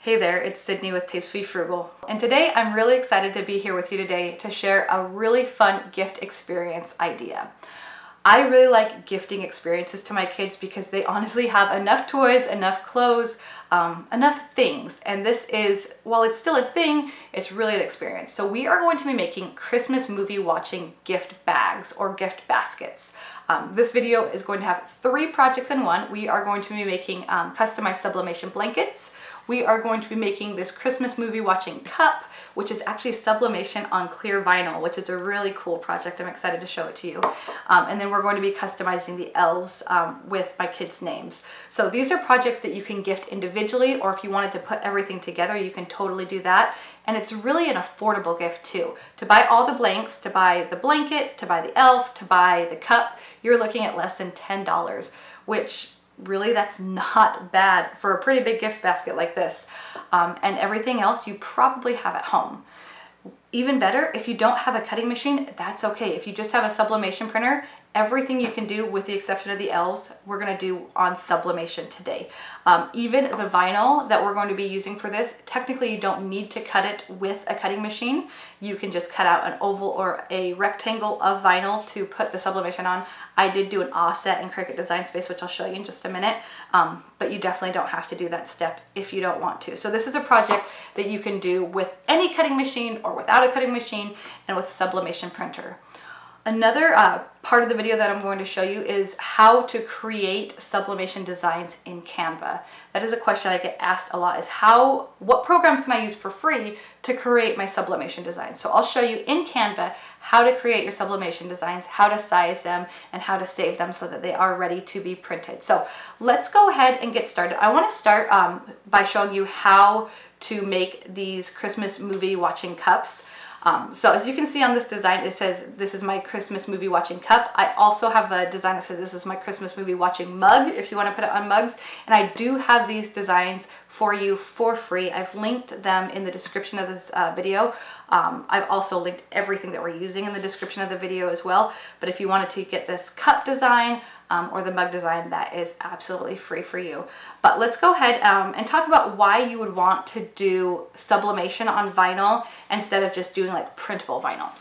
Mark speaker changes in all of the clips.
Speaker 1: Hey there, it's Sydney with Tastefully Frugal, and today I'm really excited to be here with you today to share a really fun gift experience idea. I really like gifting experiences to my kids because they honestly have enough toys, enough clothes, enough things, and this is, while it's still a thing, it's really an experience. So we are going to be making Christmas movie watching gift bags or gift baskets. This video is going to have 3 projects in one. We are going to be making customized sublimation blankets. We are going to be making this Christmas movie watching cup, which is actually sublimation on clear vinyl, which is a really cool project. I'm excited to show it to you. And then we're going to be customizing the elves with my kids' names. So these are projects that you can gift individually, or if you wanted to put everything together, you can totally do that. And it's really an affordable gift too. To buy all the blanks, to buy the blanket, to buy the elf, to buy the cup, you're looking at less than $10, which really, that's not bad for a pretty big gift basket like this. And everything else you probably have at home. Even better, if you don't have a cutting machine, that's okay. If you just have a sublimation printer, everything you can do, with the exception of the elves, we're going to do on sublimation today. Even the vinyl that we're going to be using for this, technically you don't need to cut it with a cutting machine. You can just cut out an oval or a rectangle of vinyl to put the sublimation on. I did do an offset in Cricut Design Space, which I'll show you in just a minute, but you definitely don't have to do that step if you don't want to. So this is a project that you can do with any cutting machine or without a cutting machine and with sublimation printer. Another part of the video that I'm going to show you is how to create sublimation designs in Canva. That is a question I get asked a lot, is what programs can I use for free to create my sublimation designs? So I'll show you in Canva how to create your sublimation designs, how to size them, and how to save them so that they are ready to be printed. So let's go ahead and get started. I want to start by showing you how to make these Christmas movie watching cups. So as you can see on this design, it says this is my Christmas movie watching cup. I also have a design that says this is my Christmas movie watching mug, if you want to put it on mugs. And I do have these designs for you for free. I've linked them in the description of this video. I've also linked everything that we're using in the description of the video as well. But if you wanted to get this cup design or the mug design, that is absolutely free for you. But let's go ahead and talk about why you would want to do sublimation on vinyl instead of just doing like printable vinyl.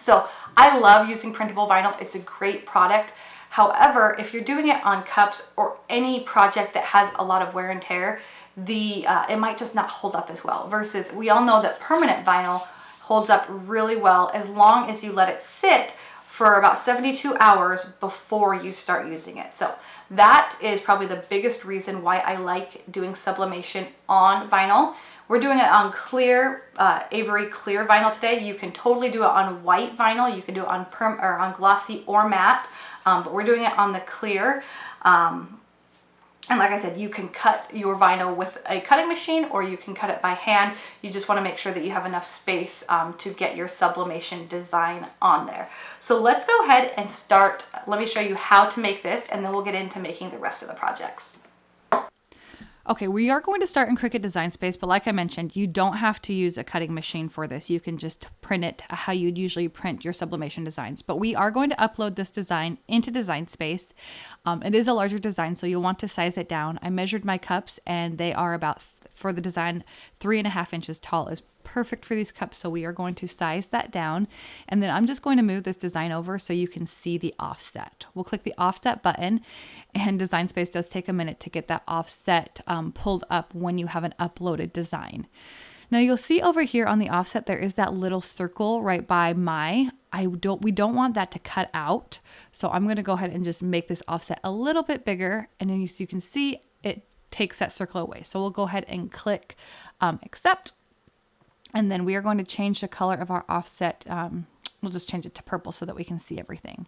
Speaker 1: So I love using printable vinyl. It's a great product. However, if you're doing it on cups or any project that has a lot of wear and tear, it might just not hold up as well, versus we all know that permanent vinyl holds up really well as long as you let it sit for about 72 hours before you start using it. So that is probably the biggest reason why I like doing sublimation on vinyl. We're doing it on clear, Avery clear vinyl today. You can totally do it on white vinyl. You can do it on on glossy or matte, but we're doing it on the clear. And like I said, you can cut your vinyl with a cutting machine or you can cut it by hand. You just want to make sure that you have enough space to get your sublimation design on there. So let's go ahead and start. Let me show you how to make this, and then we'll get into making the rest of the projects. Okay, we are going to start in Cricut Design Space, but like I mentioned, you don't have to use a cutting machine for this. You can just print it how you'd usually print your sublimation designs. But we are going to upload this design into Design Space. It is a larger design, so you'll want to size it down. I measured my cups, and they are about, for the design, 3.5 inches tall is perfect for these cups. So we are going to size that down, and then I'm just going to move this design over so you can see the offset. We'll click the offset button, and Design Space does take a minute to get that offset pulled up when you have an uploaded design. Now you'll see over here on the offset there is that little circle right by we don't want that to cut out. So I'm going to go ahead and just make this offset a little bit bigger, and then you can see it takes that circle away. So we'll go ahead and click accept. And then we are going to change the color of our offset. We'll just change it to purple so that we can see everything.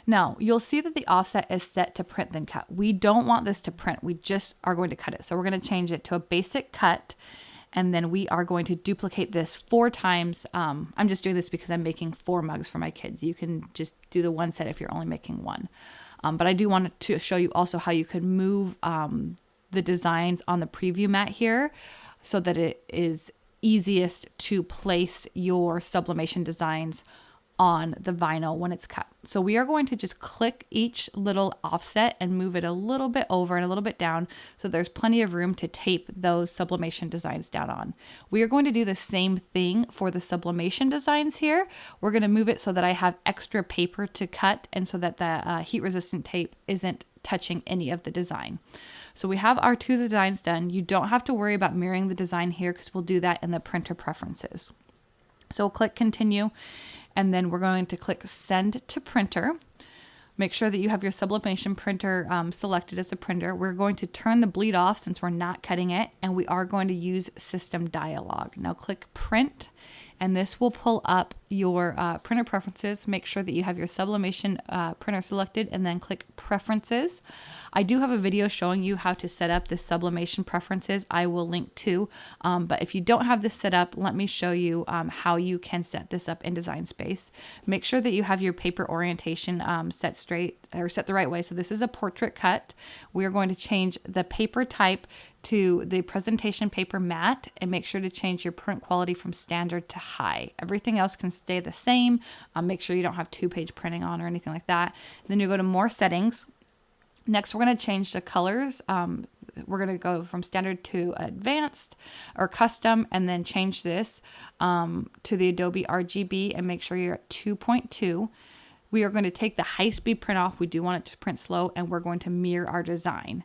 Speaker 1: Now, you'll see that the offset is set to print then cut. We don't want this to print. We just are going to cut it. So we're going to change it to a basic cut. And then we are going to duplicate this 4 times. I'm just doing this because I'm making 4 mugs for my kids. You can just do the one set if you're only making 1. But I do want to show you also how you can move the designs on the preview mat here so that it is easiest to place your sublimation designs on the vinyl when it's cut. So we are going to just click each little offset and move it a little bit over and a little bit down so there's plenty of room to tape those sublimation designs down on. We are going to do the same thing for the sublimation designs here. We're going to move it so that I have extra paper to cut and so that the heat resistant tape isn't touching any of the design. So we have our 2 designs done. You don't have to worry about mirroring the design here because we'll do that in the printer preferences. So we'll click continue, and then we're going to click send to printer. Make sure that you have your sublimation printer selected as a printer. We're going to turn the bleed off since we're not cutting it, and we are going to use system dialog. Now click print, and this will pull up your printer preferences. Make sure that you have your sublimation printer selected, and then click preferences. I do have a video showing you how to set up the sublimation preferences. I will link to, but if you don't have this set up, let me show you how you can set this up in Design Space. Make sure that you have your paper orientation set straight or set the right way. So this is a portrait cut. We are going to change the paper type to the presentation paper matte, and make sure to change your print quality from standard to high. Everything else can stay the same. Make sure you don't have 2-page printing on or anything like that. Then you go to more settings. Next, we're going to change the colors. We're going to go from standard to advanced or custom, and then change this to the Adobe RGB and make sure you're at 2.2. We are going to take the high-speed print off. We do want it to print slow, and we're going to mirror our design.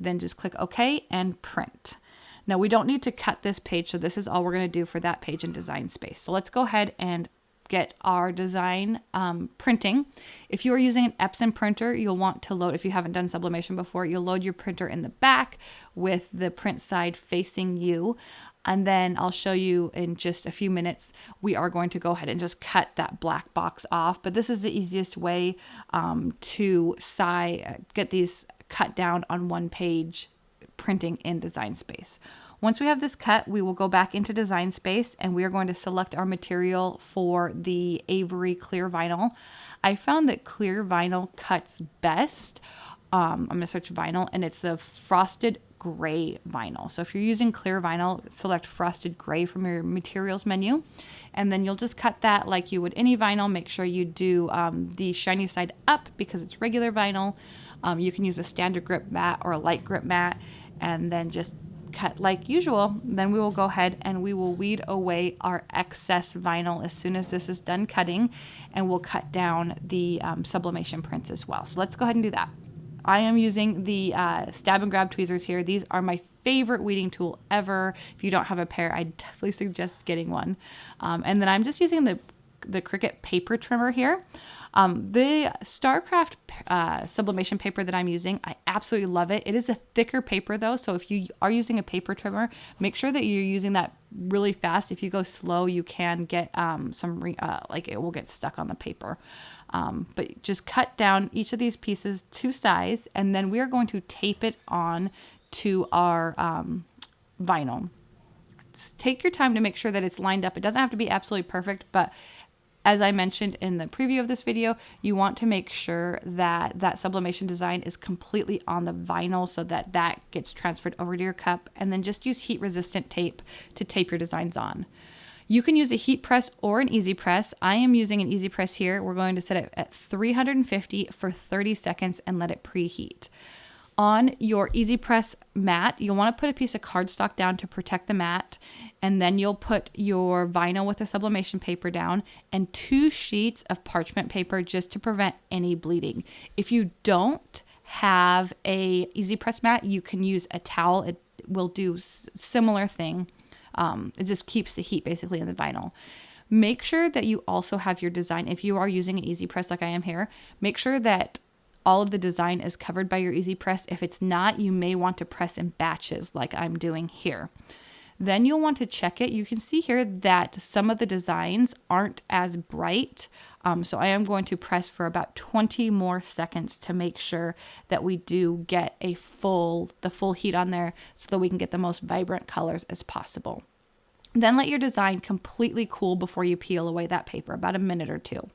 Speaker 1: Then just click OK and print. Now we don't need to cut this page, so this is all we're going to do for that page in Design Space. So let's go ahead and get our design printing. If you are using an Epson printer, you'll want to load, if you haven't done sublimation before, you'll load your printer in the back with the print side facing you. And then I'll show you in just a few minutes, we are going to go ahead and just cut that black box off. But this is the easiest way to get these cut down on one page printing in Design Space. Once we have this cut, we will go back into Design Space and we are going to select our material for the Avery clear vinyl. I found that clear vinyl cuts best. I'm going to search vinyl, and it's the frosted gray vinyl. So if you're using clear vinyl, select frosted gray from your materials menu, and then you'll just cut that like you would any vinyl. Make sure you do the shiny side up because it's regular vinyl. You can use a standard grip mat or a light grip mat, and then just cut like usual. Then we will go ahead and we will weed away our excess vinyl as soon as this is done cutting, and we'll cut down the sublimation prints as well. So let's go ahead and do that. I am using the stab and grab tweezers here. These are my favorite weeding tool ever. If you don't have a pair, I definitely suggest getting one. And then I'm just using the Cricut paper trimmer here. The StarCraft sublimation paper that I'm using, I absolutely love it. It is a thicker paper though, so if you are using a paper trimmer, make sure that you're using that really fast. If you go slow, you can get like it will get stuck on the paper. But just cut down each of these pieces to size, and then we are going to tape it on to our vinyl. Take your time to make sure that it's lined up. It doesn't have to be absolutely perfect, but as I mentioned in the preview of this video, you want to make sure that that sublimation design is completely on the vinyl so that that gets transferred over to your cup, and then just use heat resistant tape to tape your designs on. You can use a heat press or an easy press. I am using an easy press here. We're going to set it at 350 for 30 seconds and let it preheat. On your easy press mat, you'll want to put a piece of cardstock down to protect the mat, and then you'll put your vinyl with the sublimation paper down and 2 sheets of parchment paper just to prevent any bleeding. If you don't have a easy press mat, you can use a towel. It will do similar thing. It just keeps the heat basically in the vinyl. Make sure that you also have your design. If you are using an easy press like I am here, make sure that all of the design is covered by your easy press. If it's not, you may want to press in batches like I'm doing here. Then you'll want to check it. You can see here that some of the designs aren't as bright. So I am going to press for about 20 more seconds to make sure that we do get the full heat on there so that we can get the most vibrant colors as possible. Then let your design completely cool before you peel away that paper, about a minute or 2.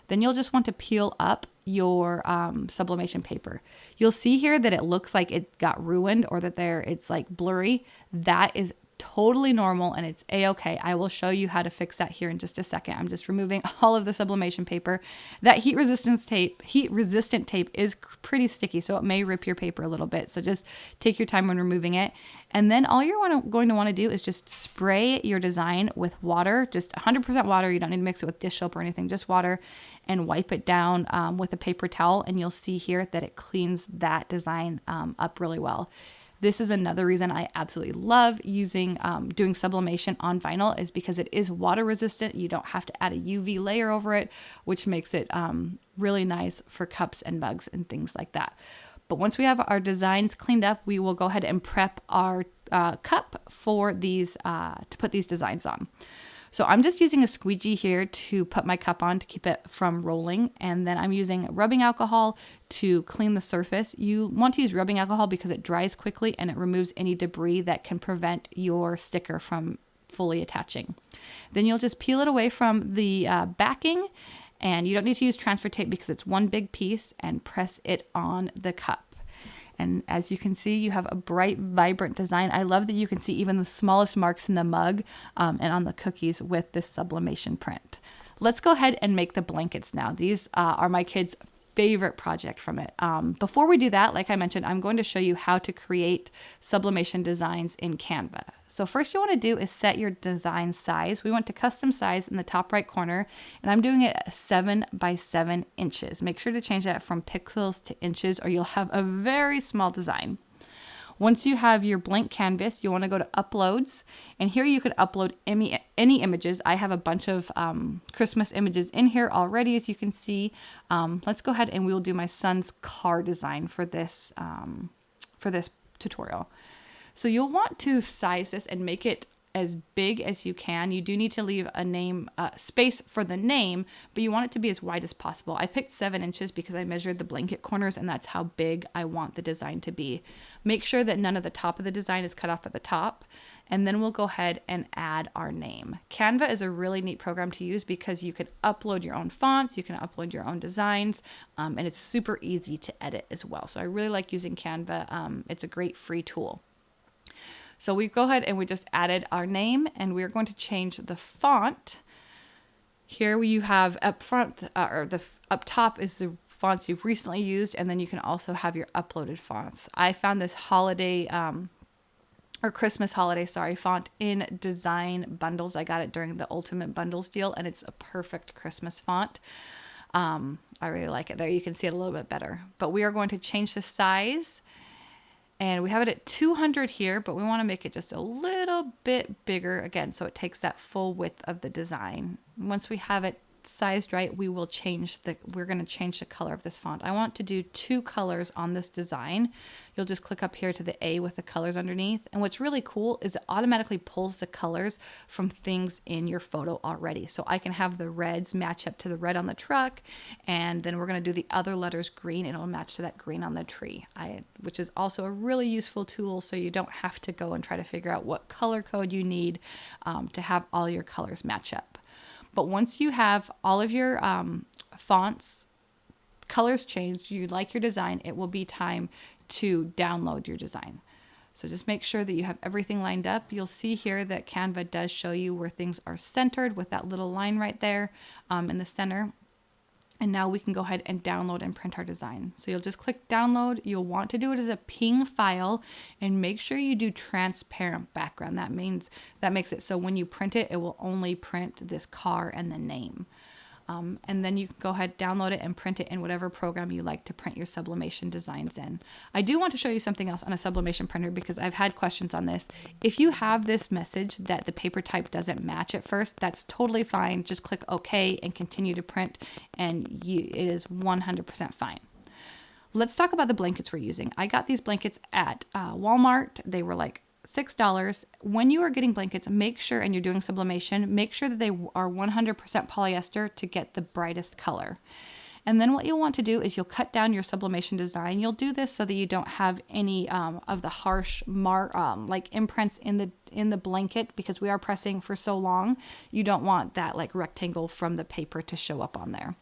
Speaker 1: Then you'll just want to peel up your sublimation paper. You'll see here that it looks like it got ruined or that it's like blurry. That is totally normal and it's a-okay. I will show you how to fix that here in just a second. I'm just removing all of the sublimation paper. That heat resistant tape is pretty sticky, so it may rip your paper a little bit. So just take your time when removing it. And then all you're going to want to do is just spray your design with water, just 100% water. You don't need to mix it with dish soap or anything, just water, and wipe it down with a paper towel. And you'll see here that it cleans that design up really well. This is another reason I absolutely love using doing sublimation on vinyl, is because it is water resistant. You don't have to add a UV layer over it, which makes it really nice for cups and mugs and things like that. But once we have our designs cleaned up, we will go ahead and prep our cup for these to put these designs on. So I'm just using a squeegee here to put my cup on to keep it from rolling. And then I'm using rubbing alcohol to clean the surface. You want to use rubbing alcohol because it dries quickly and it removes any debris that can prevent your sticker from fully attaching. Then you'll just peel it away from the backing, and you don't need to use transfer tape because it's one big piece, and press it on the cup. And as you can see, you have a bright, vibrant design. I love that you can see even the smallest marks in the mug and on the cookies with this sublimation print. Let's go ahead and make the blankets now. These are my kids' favorite project from it. Before we do that, like I mentioned, I'm going to show you how to create sublimation designs in Canva. So first you want to do is set your design size. We went to custom size in the top right corner, and I'm doing it 7 by 7 inches. Make sure to change that from pixels to inches or you'll have a very small design. Once you have your blank canvas, you want to go to uploads, and here you could upload any images. I have a bunch of Christmas images in here already, as you can see. Let's go ahead and we will do my son's car design for this tutorial. So you'll want to size this and make it as big as you can. You do need to leave a name space for the name, but you want it to be as wide as possible. I picked 7 inches because I measured the blanket corners, and that's how big I want the design to be. Make sure that none of the top of the design is cut off at the top, and then we'll go ahead and add our name. Canva is a really neat program to use because you can upload your own fonts, you can upload your own designs, and it's super easy to edit as well. So I really like using Canva. It's a great free tool. So we go ahead and we just added our name, and we're going to change the font. Here you have up front, up top is the fonts you've recently used, and then you can also have your uploaded fonts. I found this holiday, or Christmas holiday, font in design bundles. I got it during the Ultimate Bundles deal, and it's a perfect Christmas font. I really like it. There you can see it a little bit better. But we are going to change the size. And we have it at 200 here, but we want to make it just a little bit bigger again, so it takes that full width of the design. Once we have it sized right, we're going to change the color of this font. I want to do 2 colors on this design. You'll just click up here to the A with the colors underneath. And what's really cool is it automatically pulls the colors from things in your photo already. So I can have the reds match up to the red on the truck, and then we're going to do the other letters green, and it'll match to that green on the tree, which is also a really useful tool, so you don't have to go and try to figure out what color code you need to have all your colors match up. But once you have all of your fonts, colors changed, you like your design, it will be time to download your design. So just make sure that you have everything lined up. You'll see here that Canva does show you where things are centered with that little line right there in the center. And now we can go ahead and download and print our design. So you'll just click download. You'll want to do it as a PNG file, and make sure you do transparent background. That makes it so when you print it, it will only print this car and the name. And then you can go ahead, download it, and print it in whatever program you like to print your sublimation designs in. I do want to show you something else on a sublimation printer because I've had questions on this. If you have this message that the paper type doesn't match at first, that's totally fine. Just click OK and continue to print, and it is 100% fine. Let's talk about the blankets we're using. I got these blankets at Walmart. They were like $6. When you are getting blankets, make sure, and you're doing sublimation, make sure that they are 100% polyester to get the brightest color. And then what you'll want to do is you'll cut down your sublimation design. You'll do this so that you don't have any of the harsh like imprints in the blanket, because we are pressing for so long. You don't want that like rectangle from the paper to show up on there.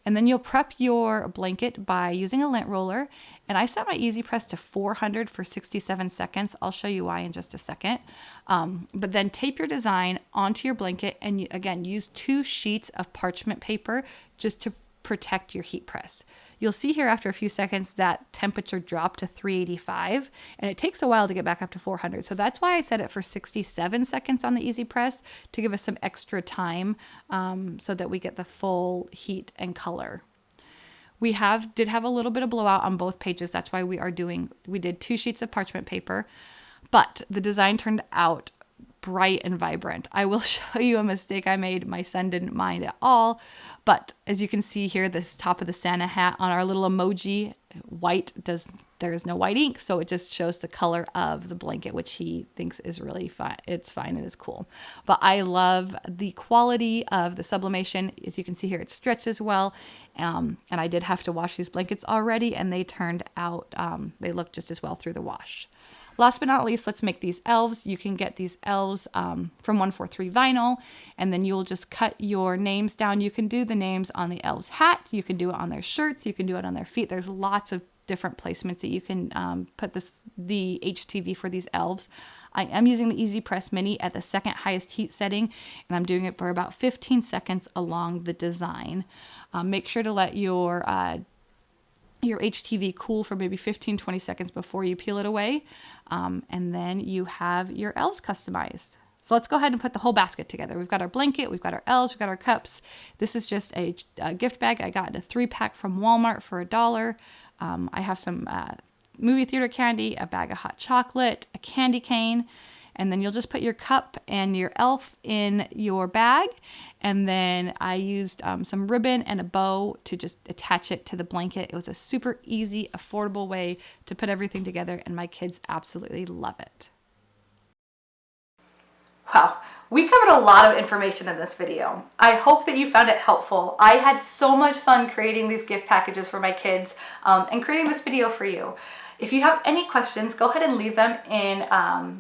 Speaker 1: And then you'll prep your blanket by using a lint roller. And I set my Easy Press to 400 for 67 seconds. I'll show you why in just a second. But then tape your design onto your blanket, and again, use 2 sheets of parchment paper just to protect your heat press. You'll see here after a few seconds that temperature dropped to 385, and it takes a while to get back up to 400. So that's why I set it for 67 seconds on the Easy Press, to give us some extra time so that we get the full heat and color. We did have a little bit of blowout on both pages. That's why we did 2 sheets of parchment paper, but the design turned out bright and vibrant. I will show you a mistake I made. My son didn't mind at all, but as you can see here, this top of the Santa hat on our little emoji, there is no white ink, so it just shows the color of the blanket, which he thinks is really fine. It's fine and it's cool. But I love the quality of the sublimation. As you can see here, it stretches well, and I did have to wash these blankets already, and they turned out, they look just as well through the wash. Last but not least, let's make these elves. You can get these elves from 143 vinyl, and then you'll just cut your names down. You can do the names on the elves' hat. You can do it on their shirts. You can do it on their feet. There's lots of different placements that you can put the HTV for these elves. I am using the Easy Press Mini at the second highest heat setting, and I'm doing it for about 15 seconds along the design. Make sure to let your HTV cool for maybe 15-20 seconds before you peel it away, and then you have your elves customized. So let's go ahead and put the whole basket together. We've got our blanket, we've got our elves, we've got our cups. This is just a gift bag I got in a 3-pack from Walmart for $1. I have some movie theater candy, a bag of hot chocolate, a candy cane, and then you'll just put your cup and your elf in your bag. And then I used some ribbon and a bow to just attach it to the blanket. It was a super easy, affordable way to put everything together, and my kids absolutely love it. Wow, we covered a lot of information in this video. I hope that you found it helpful. I had so much fun creating these gift packages for my kids and creating this video for you. If you have any questions, go ahead and leave them in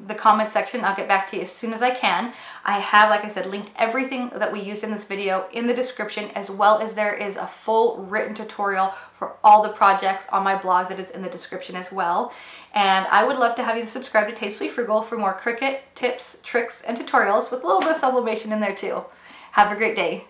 Speaker 1: the comment section. I'll get back to you as soon as I can. I have, like I said, linked everything that we used in this video in the description, as well as there is a full written tutorial for all the projects on my blog that is in the description as well. And I would love to have you subscribe to Tastefully Frugal for more Cricut tips, tricks, and tutorials with a little bit of sublimation in there too. Have a great day.